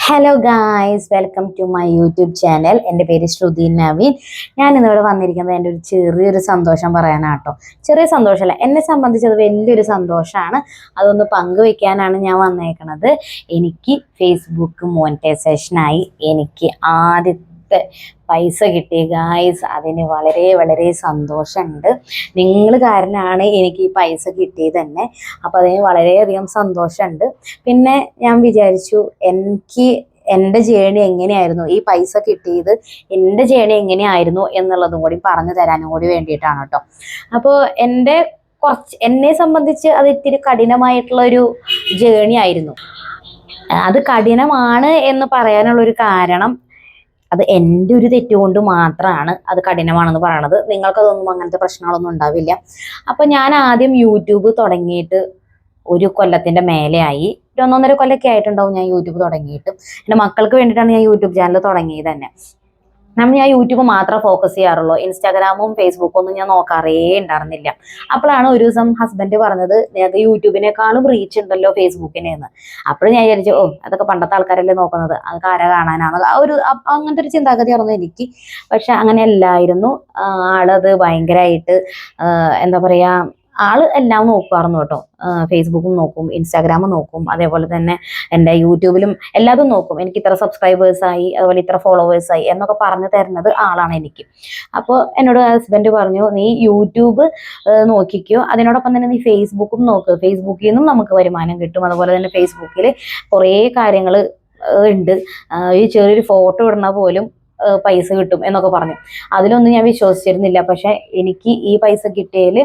Hello guys, welcome to my YouTube channel. എൻ്റെ പേര് ശ്രുതി നവീൻ. ഞാൻ ഇന്നിവിടെ വന്നിരിക്കുന്നത് എൻ്റെ ഒരു ചെറിയൊരു സന്തോഷം പറയാനാട്ടോ. ചെറിയ സന്തോഷമല്ല, എന്നെ സംബന്ധിച്ചത് വലിയൊരു സന്തോഷമാണ്. അതൊന്ന് പങ്കുവെക്കാനാണ് ഞാൻ വന്നേക്കണത്. എനിക്ക് ഫേസ്ബുക്ക് മോണിറ്റൈസേഷനായി എനിക്ക് ആദ്യത്തെ പൈസ കിട്ടി ഗായ്സ്. അതിന് വളരെ വളരെ സന്തോഷമുണ്ട്. നിങ്ങൾ കാരണമാണ് എനിക്ക് ഈ പൈസ കിട്ടിയത് തന്നെ. അപ്പോൾ അതിന് വളരെയധികം സന്തോഷമുണ്ട്. പിന്നെ ഞാൻ വിചാരിച്ചു എൻ്റെ ജേണി എങ്ങനെയായിരുന്നു, ഈ പൈസ കിട്ടിയത് എൻ്റെ ജേണി എങ്ങനെയായിരുന്നു എന്നുള്ളതും കൂടി പറഞ്ഞു തരാനും കൂടി വേണ്ടിയിട്ടാണ് കേട്ടോ. അപ്പോൾ എന്നെ സംബന്ധിച്ച് അത് ഇത്തിരി കഠിനമായിട്ടുള്ളൊരു ജേണി ആയിരുന്നു. അത് കഠിനമാണ് എന്ന് പറയാനുള്ളൊരു കാരണം അത് എൻ്റെ ഒരു തെറ്റുകൊണ്ട് മാത്രമാണ് അത് കഠിനമാണെന്ന് പറയണത്. നിങ്ങൾക്കതൊന്നും അങ്ങനത്തെ പ്രശ്നങ്ങളൊന്നും ഉണ്ടാവില്ല. അപ്പം ഞാൻ ആദ്യം യൂട്യൂബ് തുടങ്ങിയിട്ട് ഒരു കൊല്ലത്തിൻ്റെ മേലെയായി. ഒരു 1.5 കൊല്ലമൊക്കെ ആയിട്ടുണ്ടാവും ഞാൻ യൂട്യൂബ് തുടങ്ങിയിട്ട്. എൻ്റെ മക്കൾക്ക് വേണ്ടിയിട്ടാണ് ഞാൻ യൂട്യൂബ് ചാനൽ തുടങ്ങിയത് തന്നെ. ഞാൻ യൂട്യൂബ് മാത്രമേ ഫോക്കസ് ചെയ്യാറുള്ളൂ. ഇൻസ്റ്റാഗ്രാമും ഫേസ്ബുക്കും ഒന്നും ഞാൻ നോക്കാറേ ഉണ്ടായിരുന്നില്ല. അപ്പോഴാണ് ഒരു ദിവസം ഹസ്ബൻഡ് പറഞ്ഞത്, നിനക്ക് യൂട്യൂബിനേക്കാളും റീച്ച് ഉണ്ടല്ലോ ഫേസ്ബുക്കിന് എന്ന്. അപ്പോഴും ഞാൻ വിചാരിച്ചു, അതൊക്കെ പണ്ടത്തെ ആൾക്കാരല്ലേ നോക്കുന്നത്, അതൊക്കെ ആരെ കാണാനാണ്, അങ്ങനത്തെ ഒരു ചിന്താഗതിയായിരുന്നു എനിക്ക്. പക്ഷെ അങ്ങനെ അല്ലായിരുന്നു. ആളത് ഭയങ്കരമായിട്ട് എന്താ പറയാ, ആള് എല്ലാം നോക്കുമായിരുന്നു കേട്ടോ. ഫേസ്ബുക്കും നോക്കും, ഇൻസ്റ്റാഗ്രാമും നോക്കും, അതേപോലെ തന്നെ എൻ്റെ യൂട്യൂബിലും എല്ലാതും നോക്കും. എനിക്ക് ഇത്ര സബ്സ്ക്രൈബേഴ്സായി, അതുപോലെ ഇത്ര ഫോളോവേഴ്സായി എന്നൊക്കെ പറഞ്ഞു തരുന്നത് ആളാണ് എനിക്ക്. അപ്പോൾ എന്നോട് ഹസ്ബൻഡ് പറഞ്ഞു, നീ യൂട്യൂബ് നോക്കിക്കോ, അതിനോടൊപ്പം തന്നെ നീ ഫേസ്ബുക്കും നോക്ക്. ഫേസ്ബുക്കിൽ നിന്നും നമുക്ക് വരുമാനം കിട്ടും. അതുപോലെ തന്നെ ഫേസ്ബുക്കിൽ കുറേ കാര്യങ്ങൾ ഉണ്ട്. ഈ ചെറിയൊരു ഫോട്ടോ ഇടുന്ന പോലും പൈസ കിട്ടും എന്നൊക്കെ പറഞ്ഞു. അതിലൊന്നും ഞാൻ വിശ്വസിച്ചിരുന്നില്ല. പക്ഷെ എനിക്ക് ഈ പൈസ കിട്ടിയതിൽ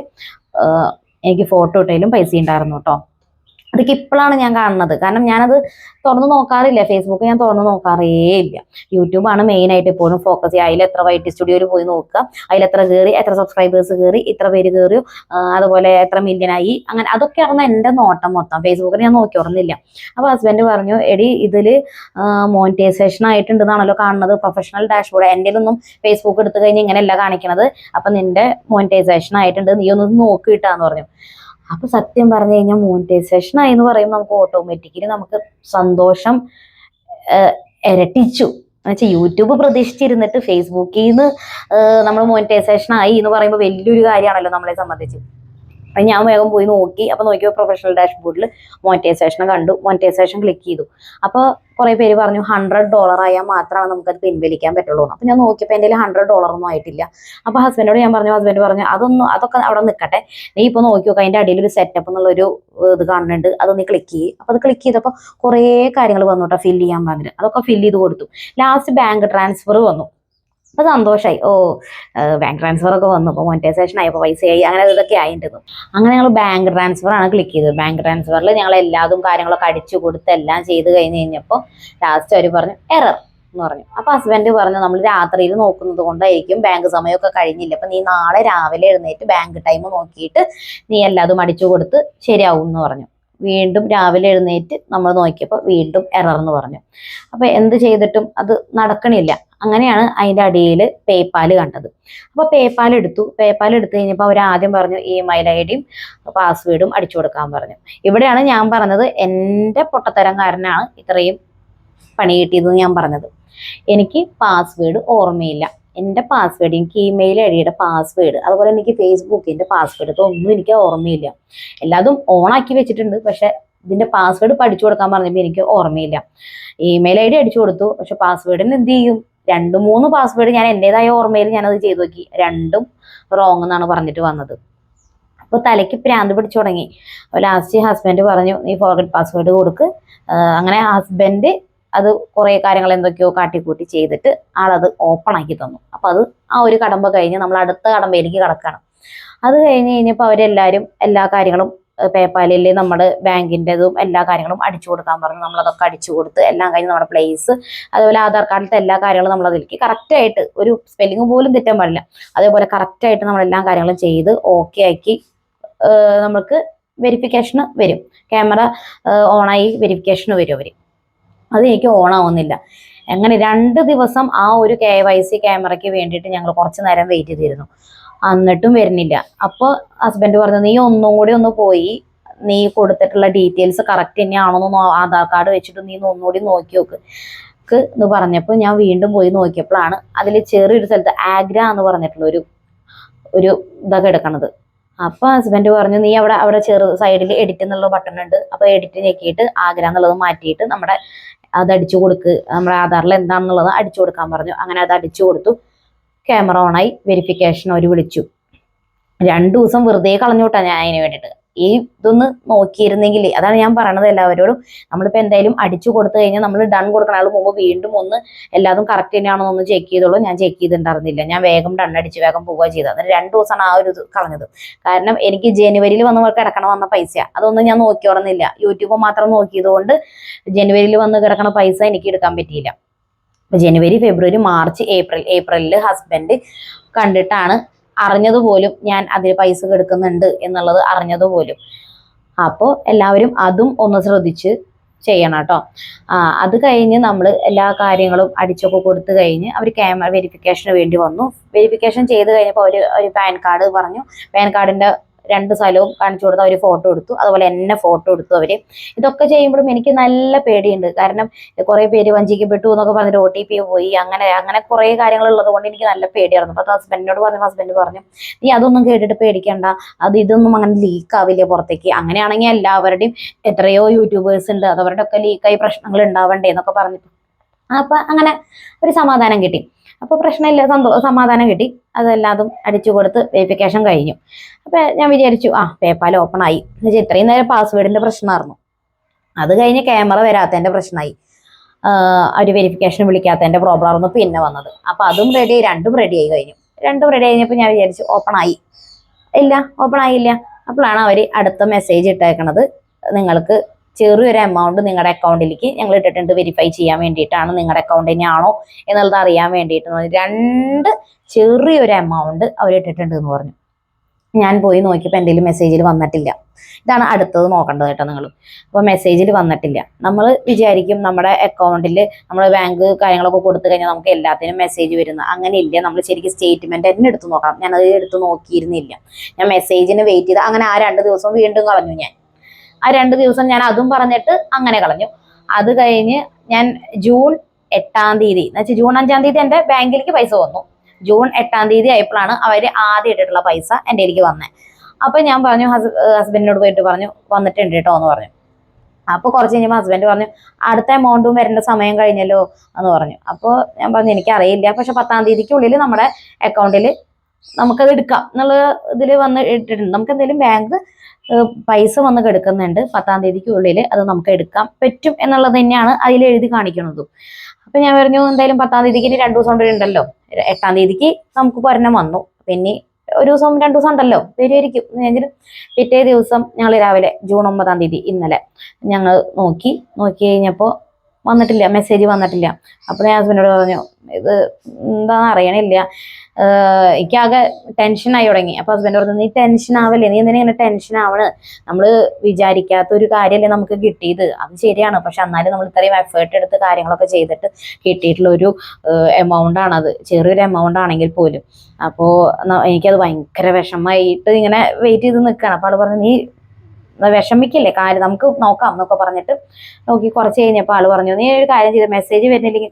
എനിക്ക് ഫോട്ടോ ഇട്ടതിലും പൈസ ഉണ്ടായിരുന്നു കേട്ടോ. അതൊക്കെ ഇപ്പോഴാണ് ഞാൻ കാണുന്നത്. കാരണം ഞാനത് തുറന്ന് നോക്കാറില്ല. ഫേസ്ബുക്ക് ഞാൻ തുറന്ന് നോക്കാറേ ഇല്ല. യൂട്യൂബാണ് മെയിനായിട്ട് എപ്പോഴും ഫോക്കസ് ചെയ്യുക. അതിൽ എത്ര വൈറ്റ് സ്റ്റുഡിയോയിൽ പോയി നോക്കുക, അതിലെത്ര കയറി, എത്ര സബ്സ്ക്രൈബേഴ്സ് കയറി, ഇത്ര പേര് കയറിയോ, അതുപോലെ എത്ര മില്യനായി, അങ്ങനെ അതൊക്കെയാണ് എൻ്റെ നോട്ടം മൊത്തം. ഫേസ്ബുക്കിൽ ഞാൻ നോക്കി ഓർന്നില്ല. അപ്പോൾ ഹസ്ബൻഡ് പറഞ്ഞു, എടി ഇതിൽ മോണിറ്റൈസേഷൻ ആയിട്ടുണ്ടെന്നാണല്ലോ കാണുന്നത്, പ്രൊഫഷണൽ ഡാഷ്ബോർഡ്. എൻ്റെ ഒന്നും ഫേസ്ബുക്ക് എടുത്തു കഴിഞ്ഞാൽ ഇങ്ങനെയല്ല കാണിക്കണത്. അപ്പം നിന്റെ മോണിറ്റൈസേഷൻ ആയിട്ടുണ്ട്, നീ ഒന്ന് നോക്കിയിട്ടാന്ന് പറഞ്ഞു. അപ്പൊ സത്യം പറഞ്ഞു കഴിഞ്ഞാൽ മോണിറ്റൈസേഷൻ ആയി എന്ന് പറയുമ്പോൾ നമുക്ക് ഓട്ടോമാറ്റിക്കലി നമുക്ക് സന്തോഷം ഇരട്ടിച്ചു. എന്നുവെച്ചാൽ യൂട്യൂബ് പ്രതീക്ഷിച്ചിരുന്നിട്ട് ഫേസ്ബുക്കിൽ നിന്ന് നമ്മൾ മോണിറ്റൈസേഷൻ ആയി എന്ന് പറയുമ്പോൾ വലിയൊരു കാര്യമാണല്ലോ നമ്മളെ സംബന്ധിച്ച്. അപ്പം ഞാൻ വേഗം പോയി നോക്കി. അപ്പോൾ നോക്കിയപ്പോൾ പ്രൊഫഷണൽ ഡാഷ്ബോർഡിൽ മോണിറ്റൈസേഷൻ കണ്ടു. മോണിറ്റൈസേഷൻ ക്ലിക്ക് ചെയ്തു. അപ്പോൾ കുറേ പേര് പറഞ്ഞു $100 ആയാൽ മാത്രമാണ് നമുക്കത് പിൻവലിക്കാൻ പറ്റുള്ളൂ. അപ്പോൾ ഞാൻ നോക്കിയപ്പോൾ എൻ്റെ $100 ഒന്നും ആയിട്ടില്ല. അപ്പോൾ ഹസ്ബൻഡോട് ഞാൻ പറഞ്ഞു, ഹസ്ബൻഡ് പറഞ്ഞു, അതൊക്കെ അവിടെ നിൽക്കട്ടെ, നീ ഇപ്പോൾ നോക്കി നോക്കുക, അതിൻ്റെ അടിയിൽ ഒരു സെറ്റപ്പ് എന്നുള്ളൊരു ഇത് കാണുന്നുണ്ട്, അതൊന്ന് ക്ലിക്ക് ചെയ്യും. അപ്പോൾ അത് ക്ലിക്ക് ചെയ്തപ്പോൾ കുറേ കാര്യങ്ങൾ വന്നു കേട്ടോ, ഫില്ല് ചെയ്യാൻ പറഞ്ഞിട്ട്. അതൊക്കെ ഫില്ല് ചെയ്ത് കൊടുത്തു. ലാസ്റ്റ് ബാങ്ക് ട്രാൻസ്ഫർ വന്നു. അപ്പോൾ സന്തോഷമായി. ബാങ്ക് ട്രാൻസ്ഫർ ഒക്കെ വന്നു. അപ്പോൾ മോണിറ്റൈസേഷൻ ആയി, അപ്പോൾ പൈസയായി, അങ്ങനെ ഇതൊക്കെ ആയിട്ടുണ്ട്. അങ്ങനെ ഞങ്ങൾ ബാങ്ക് ട്രാൻസ്ഫർ ആണ് ക്ലിക്ക് ചെയ്തത്. ബാങ്ക് ട്രാൻസ്ഫറിൽ ഞങ്ങൾ എല്ലാതും കാര്യങ്ങളൊക്കെ അടിച്ചു കൊടുത്ത് എല്ലാം ചെയ്ത് കഴിഞ്ഞപ്പോൾ ലാസ്റ്റ് അവർ പറഞ്ഞു എറർ എന്ന് പറഞ്ഞു. അപ്പോൾ ഹസ്ബൻഡ് പറഞ്ഞു, നമ്മൾ രാത്രിയിൽ നോക്കുന്നത് കൊണ്ടായിരിക്കും, ബാങ്ക് സമയമൊക്കെ കഴിഞ്ഞില്ല, അപ്പം നീ നാളെ രാവിലെ എഴുന്നേറ്റ് ബാങ്ക് ടൈം നോക്കിയിട്ട് നീ എല്ലാതും അടിച്ചു കൊടുത്ത് ശരിയാവും എന്ന് പറഞ്ഞു. വീണ്ടും രാവിലെ എഴുന്നേറ്റ് നമ്മൾ നോക്കിയപ്പോൾ വീണ്ടും എറർ എന്ന് പറഞ്ഞു. അപ്പോൾ എന്ത് ചെയ്തിട്ടും അത് നടക്കണില്ല. അങ്ങനെയാണ് അതിൻ്റെ അടിയിൽ പേപ്പാൽ കണ്ടത്. അപ്പോൾ പേപ്പാൽ എടുത്തു കഴിഞ്ഞപ്പോൾ അവർ ആദ്യം പറഞ്ഞു ഇമെയിൽ ID യും പാസ്വേഡും അടിച്ചു കൊടുക്കാൻ പറഞ്ഞു. ഇവിടെയാണ് ഞാൻ പറഞ്ഞത് എൻ്റെ പൊട്ടത്തരം കാരനാണ് ഇത്രയും പണി കിട്ടിയതെന്ന് ഞാൻ പറഞ്ഞത്. എനിക്ക് പാസ്വേഡ് ഓർമ്മയില്ല. എൻ്റെ പാസ്വേഡ്, എനിക്ക് ഇമെയിൽ ID-യുടെ പാസ്വേഡ്, അതുപോലെ എനിക്ക് ഫേസ്ബുക്കിൻ്റെ പാസ്വേഡ്, ഇതൊന്നും എനിക്ക് ഓർമ്മയില്ല. എല്ലാതും ഓണാക്കി വെച്ചിട്ടുണ്ട്, പക്ഷെ ഇതിൻ്റെ പാസ്വേഡ് പഠിച്ചു കൊടുക്കാൻ പറഞ്ഞപ്പോൾ എനിക്ക് ഓർമ്മയില്ല. ഇമെയിൽ ID അടിച്ചു കൊടുത്തു, പക്ഷെ പാസ്വേഡിന് എന്ത് ചെയ്യും? 2-3 പാസ്വേഡ് ഞാൻ എൻ്റെതായ ഓർമ്മയിൽ ഞാനത് ചെയ്തു നോക്കി, രണ്ടും റോങ് എന്നാണ് പറഞ്ഞിട്ട് വന്നത്. അപ്പോൾ തലയ്ക്ക് പ്രാന്ത് പിടിച്ചു തുടങ്ങി. അപ്പോൾ ലാസ്റ്റ് ഹസ്ബൻഡ് പറഞ്ഞു, നീ ഫോർഗെറ്റ് പാസ്വേഡ് കൊടുക്ക്. അങ്ങനെ ഹസ്ബൻഡ് അത് കുറേ കാര്യങ്ങൾ എന്തൊക്കെയോ കാട്ടിക്കൂട്ടി ചെയ്തിട്ട് ആളത് ഓപ്പൺ ആക്കി തന്നു. അപ്പം അത് ആ ഒരു കടമ്പ കഴിഞ്ഞ് നമ്മൾ അടുത്ത കടമ്പയിലേക്ക് കടക്കണം. അത് കഴിഞ്ഞപ്പോൾ അവരെല്ലാവരും എല്ലാ കാര്യങ്ങളും പേപ്പാലിൽ നമ്മുടെ ബാങ്കിൻ്റെതും എല്ലാ കാര്യങ്ങളും അടിച്ചു കൊടുക്കാൻ പറഞ്ഞു. നമ്മളതൊക്കെ അടിച്ചു കൊടുത്ത് എല്ലാം കഴിഞ്ഞ് നമ്മുടെ പ്ലേസ്, അതുപോലെ ആധാർ കാർഡിലത്തെ എല്ലാ കാര്യങ്ങളും നമ്മളതിലേക്ക് കറക്റ്റായിട്ട്, ഒരു സ്പെല്ലിങ് പോലും തെറ്റാൻ പാടില്ല, അതേപോലെ കറക്റ്റായിട്ട് നമ്മളെല്ലാ കാര്യങ്ങളും ചെയ്ത് ഓക്കെ ആക്കി നമുക്ക് വെരിഫിക്കേഷന് വരും. ക്യാമറ ഓണായി വെരിഫിക്കേഷന് വരും അവർ. അത് എനിക്ക് ഓണാവുന്നില്ല. അങ്ങനെ 2 ദിവസം ആ ഒരു KYC ക്യാമറയ്ക്ക് വേണ്ടിയിട്ട് ഞങ്ങൾ കുറച്ച് നേരം വെയിറ്റ് ചെയ്തിരുന്നു. എന്നിട്ടും വരുന്നില്ല. അപ്പോൾ ഹസ്ബൻഡ് പറഞ്ഞു, നീ ഒന്നും കൂടി ഒന്ന് പോയി നീ കൊടുത്തിട്ടുള്ള ഡീറ്റെയിൽസ് കറക്റ്റ് തന്നെയാണോന്ന് ആധാർ കാർഡ് വെച്ചിട്ട് നീ ഒന്നുകൂടി നോക്കി നോക്ക് എന്ന് പറഞ്ഞപ്പോൾ ഞാൻ വീണ്ടും പോയി നോക്കിയപ്പോഴാണ് അതിൽ ചെറിയൊരു സ്ഥലത്ത് ആഗ്ര എന്ന് പറഞ്ഞിട്ടുള്ള ഒരു ഇതൊക്കെ എടുക്കണത്. അപ്പൊ ഹസ്ബൻഡ് പറഞ്ഞു നീ അവിടെ സൈഡിൽ എഡിറ്റ് എന്നുള്ള ബട്ടൺ ഉണ്ട്, അപ്പൊ എഡിറ്റ് ഞെക്കിയിട്ട് ആഗ്ര എന്നുള്ളത് മാറ്റിയിട്ട് അത് അടിച്ചു കൊടുക്ക്, നമ്മുടെ ആധാറിൽ എന്താണെന്നുള്ളത് അടിച്ചു കൊടുക്കാൻ പറഞ്ഞു. അങ്ങനെ അത് അടിച്ചു കൊടുത്തു. ക്യാമറ ഓണായി. വെരിഫിക്കേഷൻ അവർ വിളിച്ചു. 2 ദിവസം വെറുതെ കളഞ്ഞു വിട്ടാ ഞാൻ അതിന് വേണ്ടിയിട്ട്. ഈ ഇതൊന്ന് നോക്കിയിരുന്നെങ്കിൽ, അതാണ് ഞാൻ പറയണത് എല്ലാവരോടും. നമ്മളിപ്പോൾ എന്തായാലും അടിച്ചു കൊടുത്തു കഴിഞ്ഞാൽ നമ്മൾ ഡൺ കൊടുക്കണ ആൾ മുമ്പ് വീണ്ടും ഒന്ന് എല്ലാതും കറക്റ്റ് തന്നെയാണോ ഒന്ന് ചെക്ക് ചെയ്തോളൂ. ഞാൻ ചെക്ക് ചെയ്തിട്ടുണ്ടായിരുന്നില്ല. ഞാൻ വേഗം ഡൺ അടിച്ച് വേഗം പോവുക ചെയ്തത്. അന്നേരം 2 ദിവസമാണ് ആ ഒരു ഇത് കളഞ്ഞത്. കാരണം എനിക്ക് ജനുവരിയിൽ കിടക്കണ വന്ന പൈസ അതൊന്നും ഞാൻ നോക്കിയോടുന്നില്ല. യൂട്യൂബ് മാത്രം നോക്കിയതുകൊണ്ട് ജനുവരിയിൽ വന്ന് കിടക്കണ പൈസ എനിക്ക് എടുക്കാൻ പറ്റിയില്ല. ജനുവരി, ഫെബ്രുവരി, മാർച്ച്, ഏപ്രിലിൽ ഹസ്ബൻഡ് കണ്ടിട്ടാണ് അറിഞ്ഞതുപോലും ഞാൻ അതിൽ പൈസ കെടുക്കുന്നുണ്ട് എന്നുള്ളത് അറിഞ്ഞതുപോലും. അപ്പോൾ എല്ലാവരും അതും ഒന്ന് ശ്രദ്ധിച്ച് ചെയ്യണം കേട്ടോ. അത് കഴിഞ്ഞ് നമ്മൾ എല്ലാ കാര്യങ്ങളും അടിച്ചൊക്കെ കൊടുത്തു കഴിഞ്ഞ് അവർ ക്യാമറ വെരിഫിക്കേഷന് വേണ്ടി വന്നു. വെരിഫിക്കേഷൻ ചെയ്ത് കഴിഞ്ഞപ്പോൾ ഒരു പാൻ കാർഡ് പറഞ്ഞു. പാൻ കാർഡിന്റെ 2 സ്ഥലവും കാണിച്ചു കൊടുത്ത് അവർ ഫോട്ടോ എടുത്തു. അതുപോലെ എന്നെ ഫോട്ടോ എടുത്തു അവർ. ഇതൊക്കെ ചെയ്യുമ്പോഴും എനിക്ക് നല്ല പേടിയുണ്ട്. കാരണം കുറെ പേര് വഞ്ചിക്കപ്പെട്ടു എന്നൊക്കെ പറഞ്ഞിട്ട് OTP പോയി, അങ്ങനെ കുറെ കാര്യങ്ങൾ ഉള്ളത് കൊണ്ട് എനിക്ക് നല്ല പേടിയായിരുന്നു. അപ്പൊ ഹസ്ബൻഡിനോട് പറഞ്ഞു, ഹസ്ബൻഡ് പറഞ്ഞു നീ അതൊന്നും കേട്ടിട്ട് പേടിക്കണ്ട, ഇതൊന്നും അങ്ങനെ ലീക്ക് ആവില്ല പുറത്തേക്ക്. അങ്ങനെയാണെങ്കിൽ എല്ലാവരുടെയും എത്രയോ യൂട്യൂബേഴ്സ് ഉണ്ട്, അതവരുടെ ഒക്കെ ലീക്കായി പ്രശ്നങ്ങൾ ഉണ്ടാവണ്ടേ എന്നൊക്കെ പറഞ്ഞിട്ട് അപ്പൊ അങ്ങനെ ഒരു സമാധാനം കിട്ടി. അപ്പൊ പ്രശ്നമില്ല, സമാധാനം കിട്ടി. അതെല്ലാതും അടിച്ചു കൊടുത്ത് വെരിഫിക്കേഷൻ കഴിഞ്ഞു. അപ്പൊ ഞാൻ വിചാരിച്ചു പേപ്പാൽ ഓപ്പൺ ആയി. എന്നുവെച്ചാൽ ഇത്രയും നേരം പാസ്വേഡിന്റെ പ്രശ്നമായിരുന്നു. അത് കഴിഞ്ഞ് ക്യാമറ വരാത്തതിന്റെ പ്രശ്നമായി, ഒരു വെരിഫിക്കേഷൻ വിളിക്കാത്തതിന്റെ പ്രോബ്ലം ആയിരുന്നു പിന്നെ വന്നത്. അപ്പൊ അതും റെഡിയായി, രണ്ടും റെഡിയായി കഴിഞ്ഞു. രണ്ടും റെഡി കഴിഞ്ഞപ്പോൾ ഞാൻ വിചാരിച്ചു ഓപ്പൺ ആയി. ഇല്ല, ഓപ്പൺ ആയില്ല. അപ്പോഴാണ് അവർ അടുത്ത മെസ്സേജ് ഇട്ടേക്കണത്, നിങ്ങൾക്ക് ചെറിയൊരു എമൗണ്ട് നിങ്ങളുടെ അക്കൗണ്ടിലേക്ക് ഞങ്ങൾ ഇട്ടിട്ടുണ്ട്, വെരിഫൈ ചെയ്യാൻ വേണ്ടിയിട്ടാണ്, നിങ്ങളുടെ അക്കൗണ്ട് തന്നെയാണോ എന്നുള്ളത് അറിയാൻ വേണ്ടിയിട്ട് 2 ചെറിയൊരു എമൗണ്ട് അവർ ഇട്ടിട്ടുണ്ട് എന്ന് പറഞ്ഞു. ഞാൻ പോയി നോക്കിയപ്പോൾ എന്തെങ്കിലും മെസ്സേജിൽ വന്നിട്ടില്ല. ഇതാണ് അടുത്തത് നോക്കേണ്ടത് കേട്ടോ നിങ്ങൾ. അപ്പോൾ മെസ്സേജിൽ വന്നിട്ടില്ല. നമ്മൾ വിചാരിക്കും നമ്മുടെ അക്കൗണ്ടിൽ നമ്മൾ ബാങ്ക് കാര്യങ്ങളൊക്കെ കൊടുത്തു കഴിഞ്ഞാൽ നമുക്ക് എല്ലാത്തിനും മെസ്സേജ് വരുന്നത്. അങ്ങനെ ഇല്ല. നമ്മൾ ശരിക്കും സ്റ്റേറ്റ്മെന്റ് തന്നെ എടുത്ത് നോക്കണം. ഞാനത് എടുത്ത് നോക്കിയിരുന്നില്ല. ഞാൻ മെസ്സേജിന് വെയിറ്റ് ചെയ്ത് അങ്ങനെ ആ 2 ദിവസം വീണ്ടും കളഞ്ഞു. ആ 2 ദിവസം ഞാൻ അതും പറഞ്ഞിട്ട് അങ്ങനെ കളഞ്ഞു. അത് കഴിഞ്ഞ് ഞാൻ ജൂൺ 8-ാം തീയതി, എന്നുവെച്ചാൽ ജൂൺ 5-ാം തീയതി എൻ്റെ ബാങ്കിലേക്ക് പൈസ വന്നു. ജൂൺ 8-ാം തീയതി ആയപ്പോഴാണ് അവർ ആദ്യം ഇട്ടിട്ടുള്ള പൈസ എൻ്റെ എനിക്ക് വന്നത്. അപ്പൊ ഞാൻ പറഞ്ഞു, ഹസ്ബൻഡിനോട് പോയിട്ട് പറഞ്ഞു വന്നിട്ടുണ്ട് കേട്ടോ എന്ന് പറഞ്ഞു. അപ്പൊ കുറച്ച് കഴിഞ്ഞപ്പോൾ ഹസ്ബൻഡ് പറഞ്ഞു അടുത്ത എമൗണ്ടും വരേണ്ട സമയം കഴിഞ്ഞല്ലോ എന്ന് പറഞ്ഞു. അപ്പോൾ ഞാൻ പറഞ്ഞു എനിക്കറിയില്ല, പക്ഷെ 10-ാം തീയതിക്കുള്ളിൽ നമ്മുടെ അക്കൗണ്ടിൽ നമുക്കത് എടുക്കാം എന്നുള്ള ഇതിൽ വന്ന് ഇട്ടിട്ടുണ്ട്. നമുക്ക് എന്തെങ്കിലും ബാങ്ക് പൈസ വന്ന് കിടക്കുന്നുണ്ട്, 10-ാം തീയതിക്കുള്ളിൽ അത് നമുക്ക് എടുക്കാൻ പറ്റും എന്നുള്ളത് തന്നെയാണ് അതിൽ എഴുതി കാണിക്കുന്നതും. അപ്പൊ ഞാൻ പറഞ്ഞു എന്തായാലും 10-ാം തീയതിക്ക് 2 ദിവസം കൊണ്ട് ഉണ്ടല്ലോ, 8-ാം തീയതിക്ക് നമുക്ക് ഒരെണ്ണം വന്നു, പിന്നെ ഒരു ദിവസം 2 ദിവസം ഉണ്ടല്ലോ വരുമായിരിക്കും. പിറ്റേ ദിവസം ഞങ്ങൾ രാവിലെ ജൂൺ 9-ാം തീയതി ഇന്നലെ ഞങ്ങൾ നോക്കി കഴിഞ്ഞപ്പോൾ വന്നിട്ടില്ല, മെസ്സേജ് വന്നിട്ടില്ല. അപ്പോൾ ഞാൻ ഹസ്ബൻഡോട് പറഞ്ഞു ഇത് എന്താണെന്ന് അറിയണില്ല, എനിക്കാകെ ടെൻഷനായി തുടങ്ങി. അപ്പോൾ ഹസ്ബൻഡ് പറഞ്ഞു നീ ടെൻഷൻ ആവല്ലേ, നീ എന്തിനാ ഇങ്ങനെ ടെൻഷൻ ആവണ്, നമ്മൾ വിചാരിക്കാത്ത ഒരു കാര്യമല്ലേ നമുക്ക് കിട്ടിയത്. അത് ശരിയാണ്, പക്ഷെ എന്നാലും നമ്മൾ ഇത്രയും എഫേർട്ട് എടുത്ത് കാര്യങ്ങളൊക്കെ ചെയ്തിട്ട് കിട്ടിയിട്ടുള്ള ഒരു എമൗണ്ട് ആണത്, ചെറിയൊരു എമൗണ്ട് ആണെങ്കിൽ പോലും. അപ്പോൾ എനിക്കത് ഭയങ്കര വിഷമമായിട്ട് ഇങ്ങനെ വെയിറ്റ് ചെയ്ത് നിൽക്കുകയാണ്. അപ്പോൾ ആൾ പറഞ്ഞു നീ വിഷമിക്കില്ലേ, കാര്യം നമുക്ക് നോക്കാം എന്നൊക്കെ പറഞ്ഞിട്ട് നോക്കി. കുറച്ച് കഴിഞ്ഞപ്പോൾ ആള് പറഞ്ഞു നീ ഒരു കാര്യം ചെയ്ത് മെസ്സേജ് വരുന്നില്ലെങ്കിൽ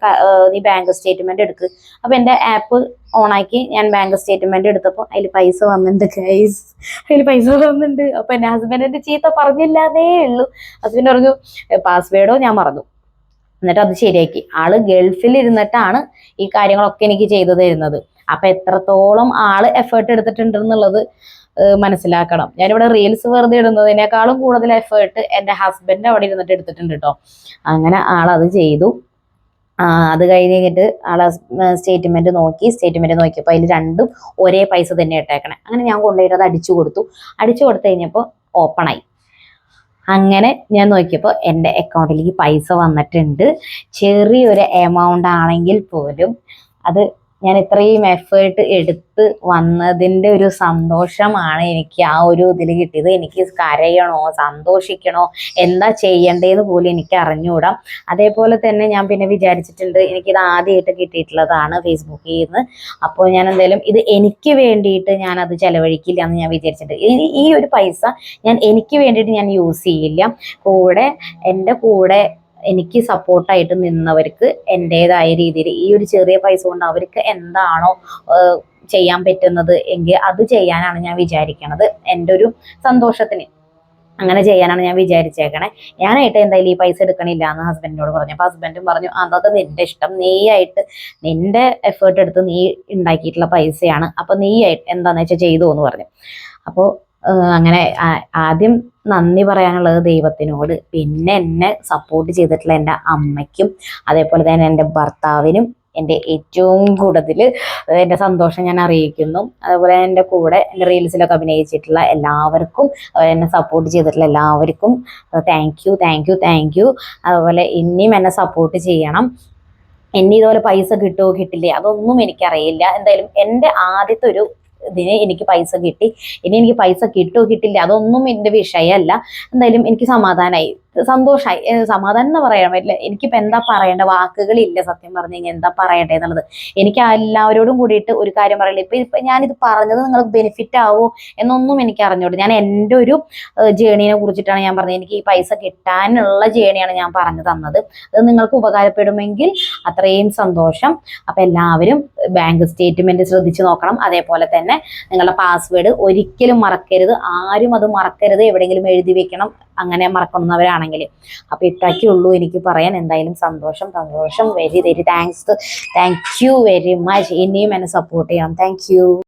നീ ബാങ്ക് സ്റ്റേറ്റ്മെന്റ് എടുക്ക്. അപ്പൊ എൻ്റെ ആപ്പ് ഓണാക്കി ഞാൻ ബാങ്ക് സ്റ്റേറ്റ്മെന്റ് എടുത്തപ്പോൾ അതിൽ പൈസ വന്നിട്ടുണ്ട് ഗൈസ്, അതിൽ പൈസ വന്നിട്ടുണ്ട്. അപ്പൊ എൻ്റെ ഹസ്ബൻഡിന്റെ ചീത്ത പറഞ്ഞില്ലാതേ ഉള്ളൂ. ഹസ്ബൻഡ് പറഞ്ഞു പാസ്വേഡോ ഞാൻ മറന്നു, എന്നിട്ട് അത് ശരിയാക്കി. ആള് ഗൾഫിൽ ഇരുന്നിട്ടാണ് ഈ കാര്യങ്ങളൊക്കെ എനിക്ക് ചെയ്തു തരുന്നത്. അപ്പൊ എത്രത്തോളം ആള് എഫേർട്ട് എടുത്തിട്ടുണ്ട് എന്നുള്ളത് മനസ്സിലാക്കണം. ഞാനിവിടെ റീൽസ് വെറുതെ ഇടുന്നതിനേക്കാളും കൂടുതൽ എഫേർട്ട് എൻ്റെ ഹസ്ബൻഡ് അവിടെ ഇരുന്നിട്ട് എടുത്തിട്ടുണ്ട് കേട്ടോ. അങ്ങനെ ആളത് ചെയ്തു. അത് കഴിഞ്ഞിട്ട് ആളെ സ്റ്റേറ്റ്മെന്റ് നോക്കിയപ്പോൾ അതിൽ രണ്ടും ഒരേ പൈസ തന്നെ ഇട്ടേക്കണേ. അങ്ങനെ ഞാൻ കൊണ്ടുപോയിട്ട് അത് അടിച്ചു കൊടുത്തു കഴിഞ്ഞപ്പോൾ ഓപ്പണായി. അങ്ങനെ ഞാൻ നോക്കിയപ്പോൾ എൻ്റെ അക്കൗണ്ടിലേക്ക് പൈസ വന്നിട്ടുണ്ട്. ചെറിയൊരു എമൗണ്ട് ആണെങ്കിൽ പോലും അത് ഞാൻ ഇത്രയും എഫേർട്ട് എടുത്ത് വന്നതിൻ്റെ ഒരു സന്തോഷമാണ് എനിക്ക് ആ ഒരു ഇതിൽ കിട്ടിയത്. എനിക്ക് കരയണോ സന്തോഷിക്കണോ എന്താ ചെയ്യണ്ടേന്ന് പോലും എനിക്ക് അറിഞ്ഞുകൂടാ. അതേപോലെ തന്നെ ഞാൻ പിന്നെ വിചാരിച്ചിട്ടുണ്ട്, എനിക്കിത് ആദ്യമായിട്ട് കിട്ടിയിട്ടുള്ളതാണ് ഫേസ്ബുക്കിൽ നിന്ന്. അപ്പോൾ ഞാൻ എന്തായാലും ഇത് എനിക്ക് വേണ്ടിയിട്ട് ഞാനത് ചിലവഴിക്കില്ല എന്ന് ഞാൻ വിചാരിച്ചിട്ടുണ്ട്. ഈ ഒരു പൈസ ഞാൻ എനിക്ക് വേണ്ടിയിട്ട് ഞാൻ യൂസ് ചെയ്യില്ല. എൻ്റെ കൂടെ എനിക്ക് സപ്പോർട്ടായിട്ട് നിന്നവർക്ക് എൻ്റെതായ രീതിയിൽ ഈ ഒരു ചെറിയ പൈസ കൊണ്ട് അവർക്ക് എന്താണോ ചെയ്യാൻ പറ്റുന്നത് എങ്കിൽ അത് ചെയ്യാനാണ് ഞാൻ വിചാരിക്കണത്. എൻ്റെ ഒരു സന്തോഷത്തിന് അങ്ങനെ ചെയ്യാനാണ് ഞാൻ വിചാരിച്ചേക്കണേ. ഞാനായിട്ട് എന്തായാലും ഈ പൈസ എടുക്കണില്ല എന്ന് ഹസ്ബൻഡിനോട് പറഞ്ഞു. അപ്പോൾ ഹസ്ബൻഡും പറഞ്ഞു, അതൊക്കെ നിന്റെ ഇഷ്ടം, നീയായിട്ട് നിന്റെ എഫേർട്ട് എടുത്ത് നീ ഉണ്ടാക്കിയിട്ടുള്ള പൈസയാണ്, അപ്പോൾ നീയായിട്ട് എന്താണെന്ന് വെച്ചാൽ ചെയ്തു എന്ന് പറഞ്ഞു. അപ്പോൾ അങ്ങനെ ആദ്യം നന്ദി പറയാനുള്ളത് ദൈവത്തിനോട്, പിന്നെ എന്നെ സപ്പോർട്ട് ചെയ്തിട്ടുള്ള എൻ്റെ അമ്മയ്ക്കും അതേപോലെ തന്നെ എൻ്റെ ഭർത്താവിനും എൻ്റെ ഏറ്റവും കൂടുതൽ എൻ്റെ സന്തോഷം ഞാൻ അറിയിക്കുന്നു. അതുപോലെ എൻ്റെ കൂടെ എൻ്റെ റീൽസിലൊക്കെ അഭിനയിച്ചിട്ടുള്ള എല്ലാവർക്കും, എന്നെ സപ്പോർട്ട് ചെയ്തിട്ടുള്ള എല്ലാവർക്കും താങ്ക് യു. അതുപോലെ ഇനിയും എന്നെ സപ്പോർട്ട് ചെയ്യണം. ഇനി ഇതുപോലെ പൈസ കിട്ടുമോ കിട്ടില്ലേ അതൊന്നും എനിക്കറിയില്ല. എന്തായാലും എൻ്റെ ആദ്യത്തെ ഒരു ഇതിന് എനിക്ക് പൈസ കിട്ടി. ഇനി എനിക്ക് പൈസ കിട്ടുമോ കിട്ടില്ല അതൊന്നും എൻ്റെ വിഷയമല്ല. എന്തായാലും എനിക്ക് സമാധാനമായി, സന്തോഷമായി. സമാധാനം എന്ന് പറയാൻ പറ്റില്ല, എനിക്കിപ്പോൾ എന്താ പറയേണ്ട വാക്കുകളില്ല സത്യം പറഞ്ഞു കഴിഞ്ഞാൽ എന്താ പറയണ്ടേ എന്നുള്ളത്. എനിക്ക് എല്ലാവരോടും കൂടിയിട്ട് ഒരു കാര്യം പറയില്ല. ഇപ്പം ഞാനിത് പറഞ്ഞത് നിങ്ങൾക്ക് ബെനിഫിറ്റ് ആവോ എന്നൊന്നും എനിക്ക് അറിഞ്ഞോളൂ. ഞാൻ എൻ്റെ ഒരു ജേണിയെ കുറിച്ചിട്ടാണ് ഞാൻ പറഞ്ഞത്. എനിക്ക് ഈ പൈസ കിട്ടാനുള്ള ജേണിയാണ് ഞാൻ പറഞ്ഞു തന്നത്. അത് നിങ്ങൾക്ക് ഉപകാരപ്പെടുമെങ്കിൽ അത്രയും സന്തോഷം. അപ്പം എല്ലാവരും ബാങ്ക് സ്റ്റേറ്റ്മെൻറ്റ് ശ്രദ്ധിച്ച് നോക്കണം. അതേപോലെ തന്നെ നിങ്ങളുടെ പാസ്വേഡ് ഒരിക്കലും മറക്കരുത്. ആരും അത് മറക്കരുത്, എവിടെയെങ്കിലും എഴുതി വെക്കണം അങ്ങനെ മറക്കുന്നവരാണെങ്കിൽ. അപ്പോൾ ഇത്രയൊക്കെ ഉള്ളൂ എനിക്ക് പറയാൻ. എന്തായാലും സന്തോഷം. Very thank you very much. ഇനിയും എന്നെ സപ്പോർട്ട് ചെയ്യണം. Thank you.